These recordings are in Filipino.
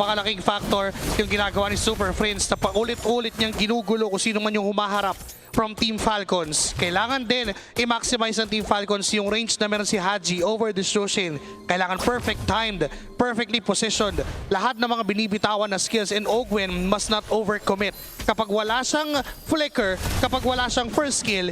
napakalaking factor yung ginagawa ni Super Friends na paulit-ulit niyang ginugulo kung sino man yung humaharap from Team Falcons. Kailangan din i-maximize ng Team Falcons yung range na meron si Haji over Destruction. Kailangan perfect timed, perfectly positioned. Lahat ng mga binibitawan na skills, and Ogwen must not overcommit. Kapag wala siyang flicker, kapag wala siyang first skill,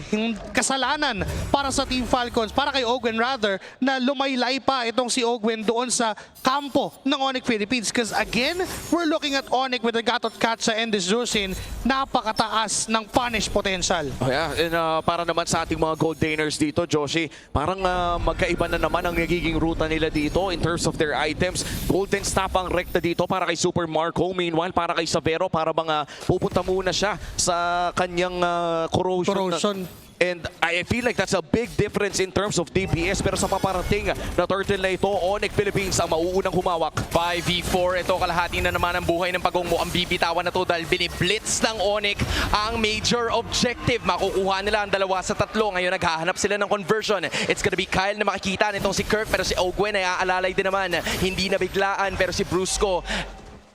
kasalanan para sa Team Falcons, para kay Ogwen rather, na lumaylay pa itong si Ogwen doon sa kampo ng Onyx Philippines. Because again, we're looking at Onyx with the Gatot Katsa and Destruction, napakataas ng punish potential. Oh yeah, and para naman sa ating mga Goldeners dito, Joshi, parang magkaiba na naman ang nagiging ruta nila dito in terms of their items. Golden Snap ang rekta dito para kay Super Marco. Meanwhile, para kay Savero, para bang pupunta muna siya sa kanyang corrosion. And I feel like that's a big difference in terms of DPS. Pero sa paparating na turtle na ito, Onyx Philippines ang mauunang humawak. 5v4, ito kalahati na naman ang buhay ng Pagongmo. Ang bibitawan na to dahil biniblitz ng Onyx ang major objective. Makukuha nila ang 2 sa 3. Ngayon naghahanap sila ng conversion. It's gonna be Kyle na makikita nitong si Kirk, pero si Ogwen ay aalalay din naman. Hindi na biglaan, pero si Brusco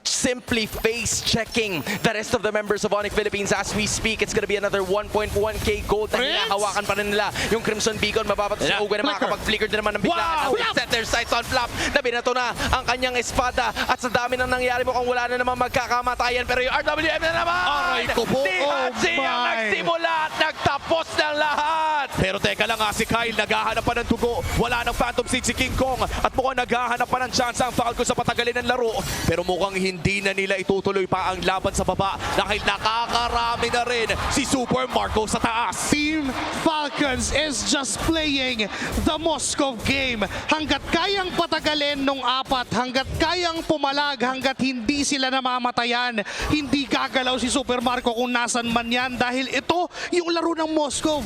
simply face-checking the rest of the members of Onyx Philippines as we speak. It's gonna be another 1.1k gold na hinahawakan pa rin nila yung Crimson Beacon. Mababat si Ogwen na makakapag-flicker din naman ng biglaan. Wow! Set their sights on Flap na binato na ang kanyang espada, at sa dami nang nangyari mukhang wala na naman magkakamatayan, pero yung RWM na naman! Aray ko po! Si Haji ang nagsimula at nagtapos ng lahat! Pero teka lang si Kyle, naghahanap pa ng tugo. Wala ng Phantom Seed si King Kong, at mukhang naghahanap pa ng chance ang Falcons sa patagalin ng laro. Pero mukhang hindi na nila itutuloy pa ang laban sa baba dahil nakakarami na rin si Super Marco sa taas. Team Falcons is just playing the Moscow game. Hanggat kayang patagalin nung 4, hanggat kayang pumalag, hanggat hindi sila namamatayan, hindi gagalaw si Super Marco kung nasan man yan, dahil ito yung laro ng Moscow.